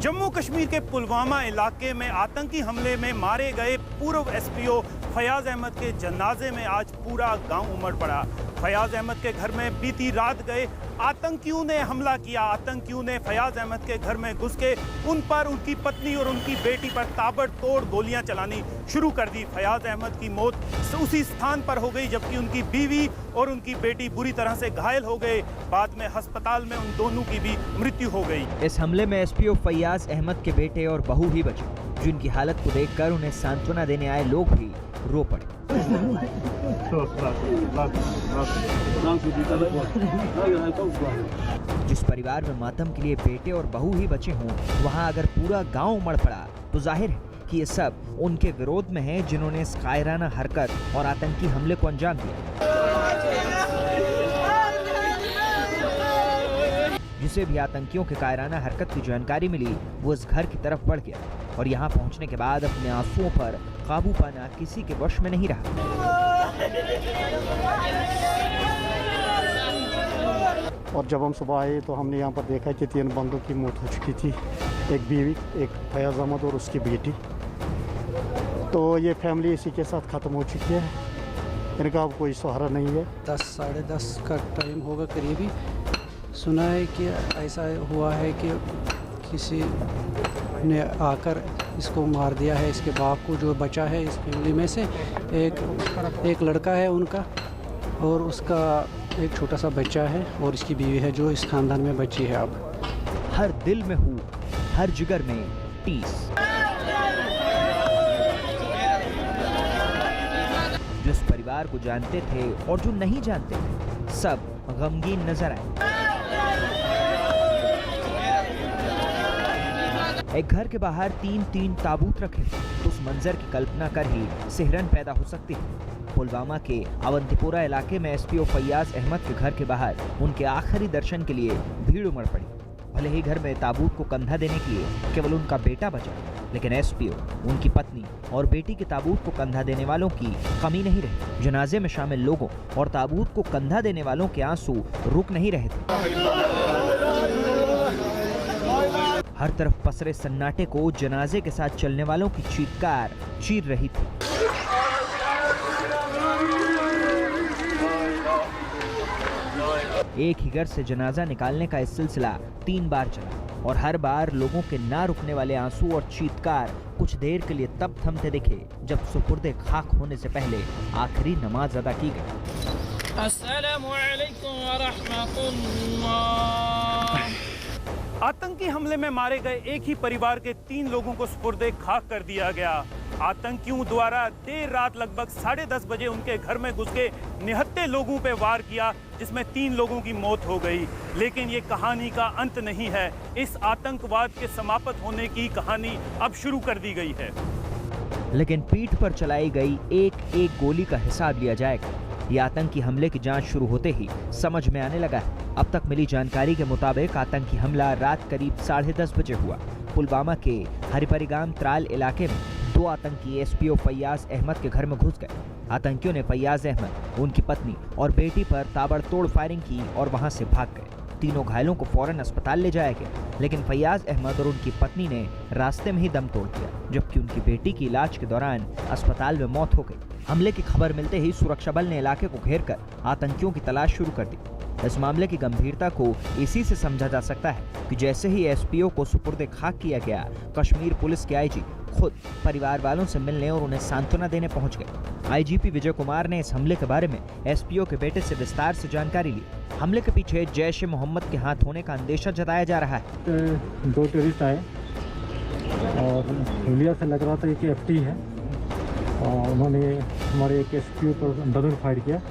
जम्मू कश्मीर के पुलवामा इलाके में आतंकी हमले में मारे गए पूर्व एसपीओ फयाज अहमद के जनाजे में आज पूरा गांव उमड़ पड़ा। फयाज अहमद के घर में बीती रात गए आतंकियों ने हमला किया। आतंकियों ने फयाज अहमद के घर में घुस के उन पर, उनकी पत्नी और उनकी बेटी पर ताबड़तोड़ गोलियां चलानी शुरू कर दी। फयाज अहमद की मौत उसी स्थान पर हो गई, जबकि उनकी बीवी और उनकी बेटी बुरी तरह से घायल हो गए। बाद में अस्पताल में उन दोनों की भी मृत्यु हो गई। इस हमले में एसपीओ फयाज अहमद के बेटे और बहू ही बचे, जिनकी हालत को देखकर उन्हें सांत्वना देने आए लोग भी रो पड़े। जिस परिवार में मातम के लिए बेटे और बहू ही बचे हों, वहां अगर पूरा गांव उमड़ पड़ा तो जाहिर है कि ये सब उनके विरोध में है, जिन्होंने इस कायराना हरकत और आतंकी हमले को अंजाम दिया। जिसे भी आतंकियों के कायराना हरकत की जानकारी मिली, वो इस घर की तरफ बढ़ गया और यहाँ पहुँचने के बाद अपने आंसुओं पर काबू पाना किसी के वश में नहीं रहा। और जब हम सुबह आए तो हमने यहाँ पर देखा कि 3 बंदों की मौत हो चुकी थी, एक बीवी, एक फयाज अहमद और उसकी बेटी। तो ये फैमिली इसी के साथ ख़त्म हो चुकी है, इनका अब कोई सहारा नहीं है। 10 साढ़े 10 का टाइम होगा करीबी। सुना है कि ऐसा हुआ है कि किसी ने आकर इसको मार दिया है, इसके बाप को। जो बचा है इस फैमिली में से एक लड़का है उनका, और उसका एक छोटा सा बच्चा है, और इसकी बीवी है जो इस खानदान में बची है। अब हर दिल में हूँ, हर जिगर में टीस। जिस परिवार को जानते थे और जो नहीं जानते थे, सब गमगीन नजर आए। एक घर के बाहर 3-3 ताबूत रखे, उस मंजर की कल्पना कर ही सिहरन पैदा हो सकती है। पुलवामा के अवंतीपोरा इलाके में एसपीओ फयाज अहमद के घर के बाहर उनके आखिरी दर्शन के लिए भीड़ उमड़ पड़ी। भले ही घर में ताबूत को कंधा देने के लिए केवल उनका बेटा बचा, लेकिन एसपीओ, उनकी पत्नी और बेटी के ताबूत को कंधा देने वालों की कमी नहीं रही। जनाजे में शामिल लोगों और ताबूत को कंधा देने वालों के आंसू रुक नहीं रहे थे। हर तरफ पसरे सन्नाटे को जनाजे के साथ चलने वालों की चीत्कार चीर रही थी। एक ही घर से जनाजा निकालने का इस सिलसिला 3 बार चला और हर बार लोगों के ना रुकने वाले आंसू और चीत्कार कुछ देर के लिए तब थमते दिखे जब सुपुर्दे खाक होने से पहले आखिरी नमाज अदा की गई। अस्सलामु अलैकुम व रहमतुल्लाह। आतंकी हमले में मारे गए एक ही परिवार के 3 लोगों को सुपुर्दे खाक कर दिया गया। आतंकियों द्वारा देर रात लगभग 10:30 बजे उनके घर में घुस के निहत्थे लोगों पे वार किया, जिसमें 3 लोगों की मौत हो गई। लेकिन ये कहानी का अंत नहीं है। इस आतंकवाद के समाप्त होने की कहानी अब शुरू कर दी गई है। लेकिन पीठ पर चलाई गई एक गोली का हिसाब लिया जाएगा। ये आतंकी हमले की जांच शुरू होते ही समझ में आने लगा है। अब तक मिली जानकारी के मुताबिक आतंकी हमला रात करीब 10:30 बजे हुआ। पुलवामा के हरिपरिगाम त्राल इलाके में 2 आतंकी एसपीओ फयाज अहमद के घर में घुस गए। आतंकियों ने फयाज अहमद, उनकी पत्नी और बेटी पर ताबड़तोड़ फायरिंग की और वहां से भाग गए। तीनों घायलों को फौरन अस्पताल ले जाया गया, लेकिन फयाज अहमद और उनकी पत्नी ने रास्ते में ही दम तोड़ दिया, जबकि उनकी बेटी की इलाज के दौरान अस्पताल में मौत हो गई। हमले की खबर मिलते ही सुरक्षा बल ने इलाके को घेरकर आतंकियों की तलाश शुरू कर दी। इस मामले की गंभीरता को इसी से समझा जा सकता है कि जैसे ही एसपीओ को सुपुर्दे खाक किया गया, कश्मीर पुलिस के आईजी खुद परिवार वालों से मिलने और उन्हें सांत्वना देने पहुंच गए। आईजीपी विजय कुमार ने इस हमले के बारे में एसपीओ के बेटे से विस्तार से जानकारी ली। हमले के पीछे जैश-ए-मोहम्मद के हाथ होने का अंदेशा जताया जा रहा है। 2 टेररिस्ट आए और हुलिया से लग रहा था कि एफटी है, और उन्होंने हमारे एक एसपीओ पर अंधाधुंध फायर किया।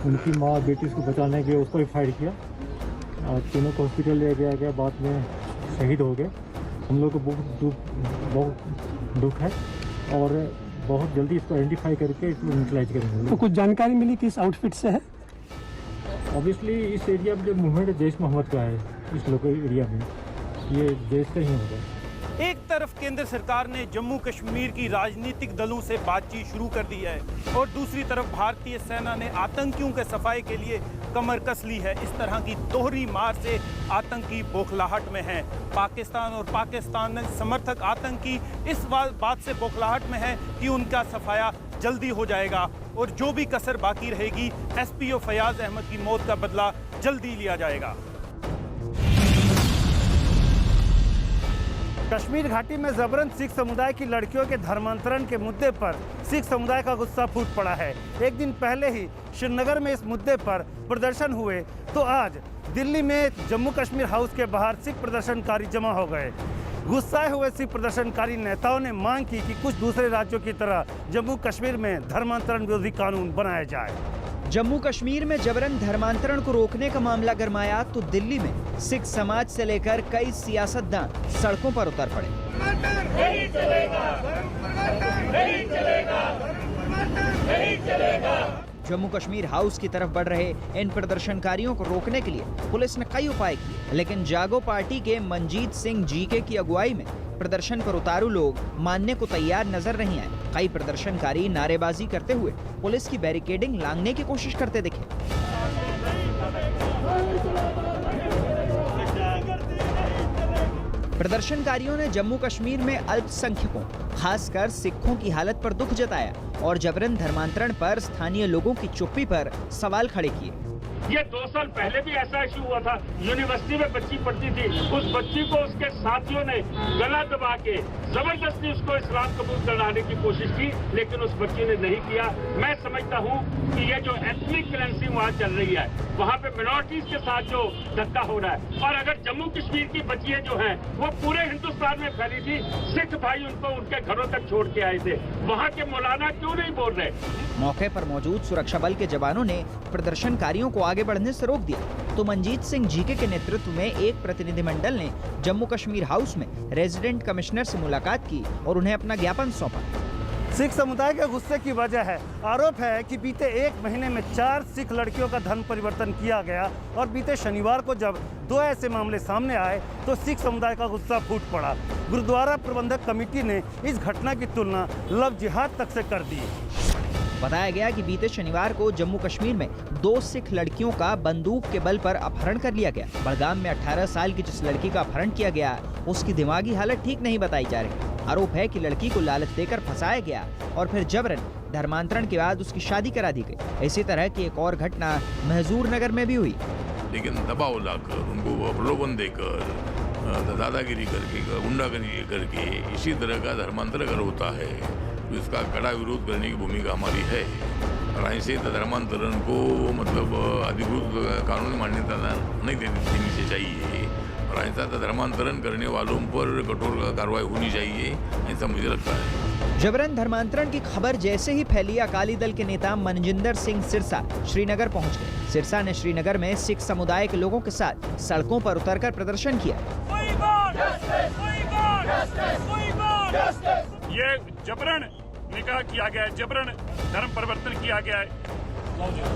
उनकी माँ और बेटी उसको बचाने के लिए उसको भी फायर किया और तीनों को हॉस्पिटल ले गया गया, बाद में शहीद हो गए। हम लोग को बहुत दुख है और बहुत जल्दी इसको आइडेंटिफाई करके इसको न्यूट्रलाइज करेंगे। तो कुछ जानकारी मिली कि इस आउटफिट से है? ऑब्वियसली इस एरिया में जो मूवमेंट जैश मोहम्मद का है, इस लोकल एरिया में ये जैश का ही होगा। एक तरफ केंद्र सरकार ने जम्मू कश्मीर की राजनीतिक दलों से बातचीत शुरू कर दी है और दूसरी तरफ भारतीय सेना ने आतंकियों के सफाई के लिए कमर कस ली है। इस तरह की दोहरी मार से आतंकी बौखलाहट में हैं। पाकिस्तान और पाकिस्तान समर्थक आतंकी इस बात से बौखलाहट में है कि उनका सफाया जल्दी हो जाएगा और जो भी कसर बाकी रहेगी एसपीओ फयाज अहमद की मौत का बदला जल्दी लिया जाएगा। कश्मीर घाटी में जबरन सिख समुदाय की लड़कियों के धर्मांतरण के मुद्दे पर सिख समुदाय का गुस्सा फूट पड़ा है। एक दिन पहले ही श्रीनगर में इस मुद्दे पर प्रदर्शन हुए तो आज दिल्ली में जम्मू कश्मीर हाउस के बाहर सिख प्रदर्शनकारी जमा हो गए। गुस्साए हुए सिख प्रदर्शनकारी नेताओं ने मांग की कि कुछ दूसरे राज्यों की तरह जम्मू कश्मीर में धर्मांतरण विरोधी कानून बनाया जाए। जम्मू कश्मीर में जबरन धर्मांतरण को रोकने का मामला गरमाया तो दिल्ली में सिख समाज से लेकर कई सियासतदान सड़कों पर उतर पड़े। नहीं चलेगा, नहीं चलेगा, नहीं चलेगा। जम्मू कश्मीर हाउस की तरफ बढ़ रहे इन प्रदर्शनकारियों को रोकने के लिए पुलिस ने कई उपाय किए, लेकिन जागो पार्टी के मनजीत सिंह जीके की अगुवाई में प्रदर्शन पर उतारू लोग मानने को तैयार नजर नहीं आए। कई प्रदर्शनकारी नारेबाजी करते हुए पुलिस की बैरिकेडिंग लांघने की कोशिश करते दिखे। प्रदर्शनकारियों ने जम्मू कश्मीर में अल्पसंख्यकों खासकर सिखों की हालत पर दुख जताया और जबरन धर्मांतरण पर स्थानीय लोगों की चुप्पी पर सवाल खड़े किए। ये 2 साल पहले भी ऐसा इशू हुआ था। यूनिवर्सिटी में बच्ची पढ़ती थी, उस बच्ची को उसके साथियों ने गला दबा के जबरदस्ती उसको इस्लाम कबूल कराने की कोशिश की, लेकिन उस बच्ची ने नहीं किया। मैं समझता हूँ कि ये जो एथनिक क्लेंसिंग वहाँ चल रही है, वहाँ पे मिनॉरिटीज के साथ जो धक्का हो रहा है, और अगर जम्मू कश्मीर की बच्चियाँ जो हैं वो पूरे हिंदुस्तान में फैली थी, सिख भाई उनको उनके घरों तक छोड़ के आए थे, वहाँ के मौलाना क्यों नहीं बोल रहे? मौके पर मौजूद सुरक्षा बल के जवानों ने प्रदर्शनकारियों को आगे बढ़ने से रोक दिया तो मनजीत सिंह जीके के नेतृत्व में एक प्रतिनिधिमंडल ने जम्मू कश्मीर हाउस में रेजिडेंट कमिश्नर से मुलाकात की और उन्हें अपना ज्ञापन सौंपा। सिख समुदाय के गुस्से की वजह है आरोप है कि बीते 1 महीने में 4 सिख लड़कियों का धर्म परिवर्तन किया गया और बीते शनिवार को जब 2 ऐसे मामले सामने आए तो सिख समुदाय का गुस्सा फूट पड़ा। गुरुद्वारा प्रबंधक कमेटी ने इस घटना की तुलना लव जिहाद तक से कर दी। बताया गया कि बीते शनिवार को जम्मू कश्मीर में 2 सिख लड़कियों का बंदूक के बल पर अपहरण कर लिया गया। बड़गाम में 18 साल की जिस लड़की का अपहरण किया गया उसकी दिमागी हालत ठीक नहीं बताई जा रही। आरोप है कि लड़की को लालच देकर फंसाया गया और फिर जबरन धर्मांतरण के बाद उसकी शादी करा दी गई। इसी तरह की एक और घटना महजूर नगर में भी हुई। लेकिन दबाव लाकर, उनको प्रलोभन देकर, दादागिरी करके, गुंडागर्दी करके इसी तरह का धर्मांतर अगर होता है तो इसका कड़ा विरोध करने की भूमिका हमारी है। और ऐसे धर्मांतरण को मतलब अधिकृत कानूनी मान्यता नहीं देनी चाहिए और ऐसा धर्मांतरण करने वालों पर कठोर कार्रवाई होनी चाहिए, ऐसा मुझे लगता है। जबरन धर्मांतरण की खबर जैसे ही फैली अकाली दल के नेता मनजिंदर सिंह सिरसा श्रीनगर पहुंच गए। सिरसा ने श्रीनगर में सिख समुदाय के लोगों के साथ सड़कों पर उतरकर प्रदर्शन किया। ये जबरन निकाह किया गया है, जबरन धर्म परिवर्तन किया गया है,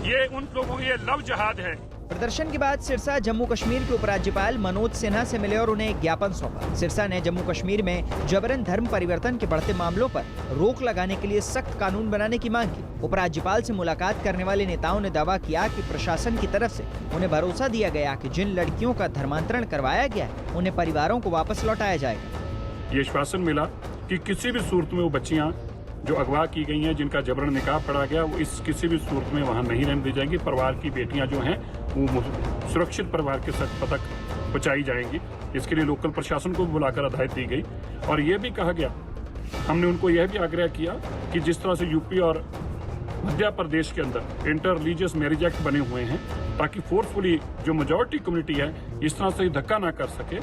ये उन लोगों ये लव जिहाद है। प्रदर्शन के बाद सिरसा जम्मू कश्मीर के उपराज्यपाल मनोज सिन्हा से मिले और उन्हें एक ज्ञापन सौंपा। सिरसा ने जम्मू कश्मीर में जबरन धर्म परिवर्तन के बढ़ते मामलों पर रोक लगाने के लिए सख्त कानून बनाने की मांग की। उपराज्यपाल से मुलाकात करने वाले नेताओं ने दावा किया कि प्रशासन की तरफ से उन्हें भरोसा दिया गया कि जिन लड़कियों का धर्मांतरण करवाया गया है उन्हें परिवारों को वापस लौटाया जाएगा। ये आश्वासन मिला कि किसी भी सूरत में वो बच्चियां जो अगवा की गई हैं, जिनका जबरन निकाह पड़ा गया, वो इस किसी भी सूरत में वहाँ नहीं रहने दी जाएंगी। परिवार की बेटियां जो हैं वो सुरक्षित परिवार के तक पहुँचाई जाएंगी। इसके लिए लोकल प्रशासन को बुलाकर हिदायत दी गई और ये भी कहा गया, हमने उनको यह भी आग्रह किया कि जिस तरह से यूपी और मध्य प्रदेश के अंदर इंटर रिलीजियस मैरिज एक्ट बने हुए हैं, ताकि फोर्सफुली जो मेजॉरिटी कम्युनिटी है इस तरह से धक्का ना कर सके।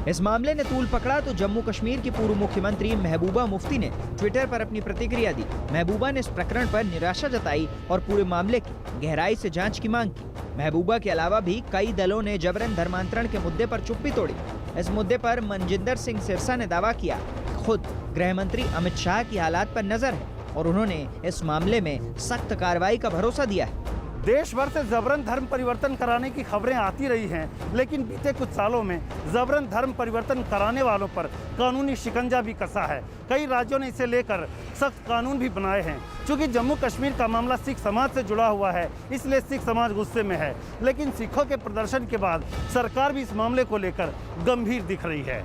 इस मामले ने तूल पकड़ा तो जम्मू कश्मीर की पूर्व मुख्यमंत्री महबूबा मुफ्ती ने ट्विटर पर अपनी प्रतिक्रिया दी। महबूबा ने इस प्रकरण पर निराशा जताई और पूरे मामले की गहराई से जांच की मांग की। महबूबा के अलावा भी कई दलों ने जबरन धर्मांतरण के मुद्दे पर चुप्पी तोड़ी। इस मुद्दे पर मनजिंदर सिंह सिरसा ने दावा किया खुद गृह मंत्री अमित शाह की हालात पर नजर है और उन्होंने इस मामले में सख्त कार्रवाई का भरोसा दिया है। देश भर से जबरन धर्म परिवर्तन कराने की खबरें आती रही हैं, लेकिन बीते कुछ सालों में जबरन धर्म परिवर्तन कराने वालों पर कानूनी शिकंजा भी कसा है। कई राज्यों ने इसे लेकर सख्त कानून भी बनाए हैं। चूँकि जम्मू कश्मीर का मामला सिख समाज से जुड़ा हुआ है, इसलिए सिख समाज गुस्से में है, लेकिन सिखों के प्रदर्शन के बाद सरकार भी इस मामले को लेकर गंभीर दिख रही है।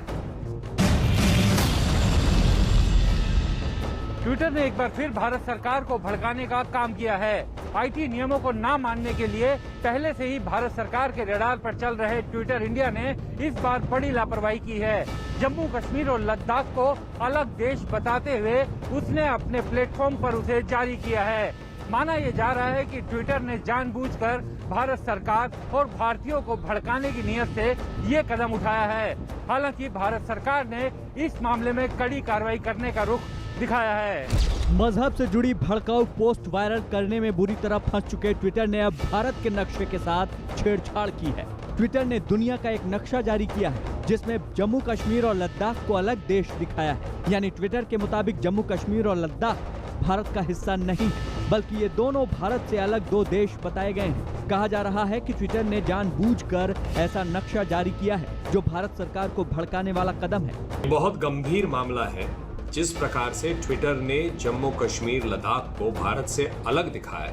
ट्विटर ने एक बार फिर भारत सरकार को भड़काने का काम किया है। आईटी नियमों को ना मानने के लिए पहले से ही भारत सरकार के रडार पर चल रहे ट्विटर इंडिया ने इस बार बड़ी लापरवाही की है। जम्मू कश्मीर और लद्दाख को अलग देश बताते हुए उसने अपने प्लेटफॉर्म पर उसे जारी किया है। माना यह जा रहा है कि ट्विटर ने जानबूझकर भारत सरकार और भारतीयों को भड़काने की नीयत से ये कदम उठाया है। हालांकि भारत सरकार ने इस मामले में कड़ी कार्रवाई करने का रुख दिखाया है। मजहब से जुड़ी भड़काऊ पोस्ट वायरल करने में बुरी तरह फंस चुके ट्विटर ने अब भारत के नक्शे के साथ छेड़छाड़ की है। ट्विटर ने दुनिया का एक नक्शा जारी किया है जिसमें जम्मू कश्मीर और लद्दाख को अलग देश दिखाया है। यानी ट्विटर के मुताबिक जम्मू कश्मीर और लद्दाख भारत का हिस्सा नहीं है, बल्कि ये दोनों भारत से अलग दो देश बताए गए हैं। कहा जा रहा है कि ट्विटर ने जानबूझकर ऐसा नक्शा जारी किया है जो भारत सरकार को भड़काने वाला कदम है। बहुत गंभीर मामला है। जिस प्रकार से ट्विटर ने जम्मू कश्मीर लद्दाख को भारत से अलग दिखाया,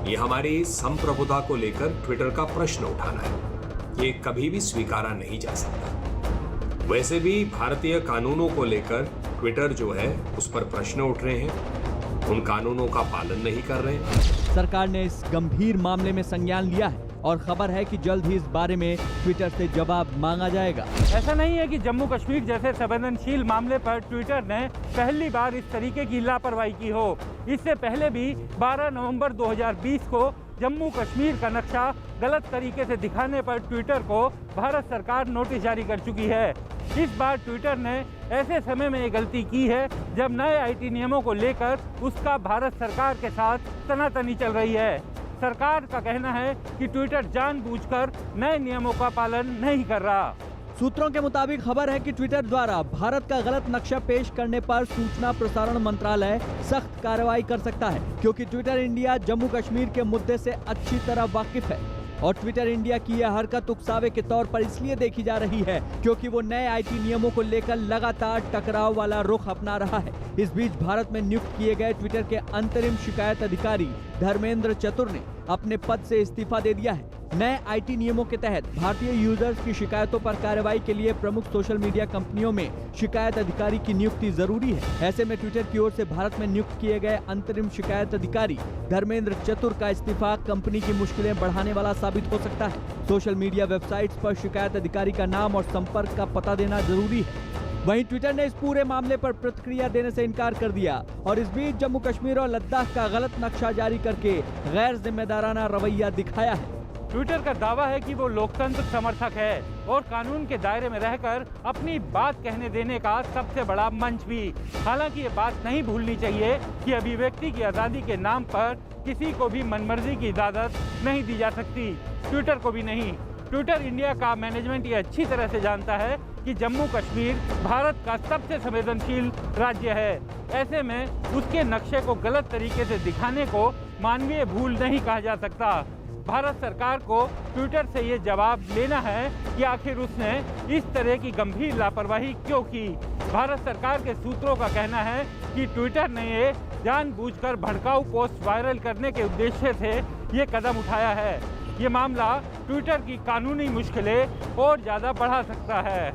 ये हमारी संप्रभुता को लेकर ट्विटर का प्रश्न उठाना है। ये कभी भी स्वीकारा नहीं जा सकता। वैसे भी भारतीय कानूनों को लेकर ट्विटर जो है उस पर प्रश्न उठ रहे हैं, उन कानूनों का पालन नहीं कर रहे हैं। सरकार ने इस गंभीर मामले में संज्ञान लिया है और खबर है कि जल्द ही इस बारे में ट्विटर से जवाब मांगा जाएगा। ऐसा नहीं है कि जम्मू कश्मीर जैसे संवेदनशील मामले पर ट्विटर ने पहली बार इस तरीके की लापरवाही की हो। इससे पहले भी 12 नवंबर 2020 को जम्मू कश्मीर का नक्शा गलत तरीके से दिखाने पर ट्विटर को भारत सरकार नोटिस जारी कर चुकी है। इस बार ट्विटर ने ऐसे समय में ये गलती की है जब नए आईटी नियमों को लेकर उसका भारत सरकार के साथ तनातनी चल रही है। सरकार का कहना है कि ट्विटर जानबूझकर नए नियमों का पालन नहीं कर रहा। सूत्रों के मुताबिक खबर है कि ट्विटर द्वारा भारत का गलत नक्शा पेश करने पर सूचना प्रसारण मंत्रालय सख्त कार्रवाई कर सकता है, क्योंकि ट्विटर इंडिया जम्मू कश्मीर के मुद्दे से अच्छी तरह वाकिफ है और ट्विटर इंडिया की यह हरकत उकसावे के तौर पर इसलिए देखी जा रही है क्योंकि वो नए आईटी नियमों को लेकर लगातार टकराव वाला रुख अपना रहा है। इस बीच भारत में नियुक्त किए गए ट्विटर के अंतरिम शिकायत अधिकारी धर्मेंद्र चतुर ने अपने पद से इस्तीफा दे दिया है। नए आईटी नियमों के तहत भारतीय यूजर्स की शिकायतों पर कार्रवाई के लिए प्रमुख सोशल मीडिया कंपनियों में शिकायत अधिकारी की नियुक्ति जरूरी है। ऐसे में ट्विटर की ओर से भारत में नियुक्त किए गए अंतरिम शिकायत अधिकारी धर्मेंद्र चतुर का इस्तीफा कंपनी की मुश्किलें बढ़ाने वाला साबित हो सकता है। सोशल मीडिया वेबसाइट्स पर शिकायत अधिकारी का नाम और संपर्क का पता देना जरूरी है। वहीं ट्विटर ने इस पूरे मामले पर प्रतिक्रिया देने से इनकार कर दिया और इस बीच जम्मू कश्मीर और लद्दाख का गलत नक्शा जारी करके गैर जिम्मेदाराना रवैया दिखाया है। ट्विटर का दावा है कि वो लोकतंत्र समर्थक है और कानून के दायरे में रहकर अपनी बात कहने देने का सबसे बड़ा मंच भी। हालांकि ये बात नहीं भूलनी चाहिए कि अभिव्यक्ति की आज़ादी के नाम पर किसी को भी मनमर्जी की इजाज़त नहीं दी जा सकती, ट्विटर को भी नहीं। ट्विटर इंडिया का मैनेजमेंट ये अच्छी तरह से जानता है कि जम्मू कश्मीर भारत का सबसे संवेदनशील राज्य है। ऐसे में उसके नक्शे को गलत तरीके से दिखाने को मानवीय भूल नहीं कहा जा सकता। भारत सरकार को ट्विटर से ये जवाब लेना है कि आखिर उसने इस तरह की गंभीर लापरवाही क्यों की। भारत सरकार के सूत्रों का कहना है कि ट्विटर ने ये जानबूझकर भड़काऊ पोस्ट वायरल करने के उद्देश्य से ये कदम उठाया है। ये मामला ट्विटर की कानूनी मुश्किलें और ज़्यादा बढ़ा सकता है।